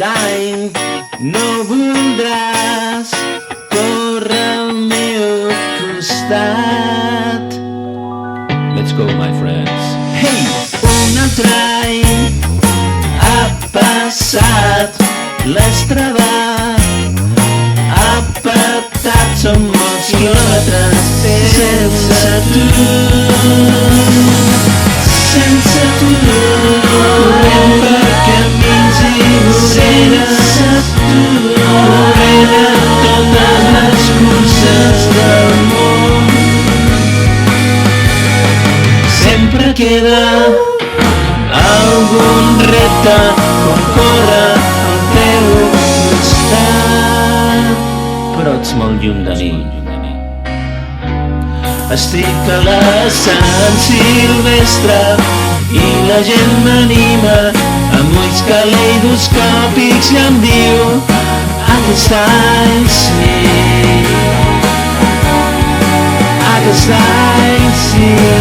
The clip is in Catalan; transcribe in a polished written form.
any no voldràs córrer al meu costat. Let's go, my friends. Hey! Un altre any ha passat, l'has trebat, ha petat, són molts quilòmetres sense tu. Sense tu, corrent per camins i voreres, sense tu, corrent totes les curses del món. Sempre queda algun repte quan corre al teu costat, però ets molt lluny de mi. Estic a la Sant Silvestre i la gent m'anima amb ulls caleidoscòpics i em diu aquest any sí, aquest any sí.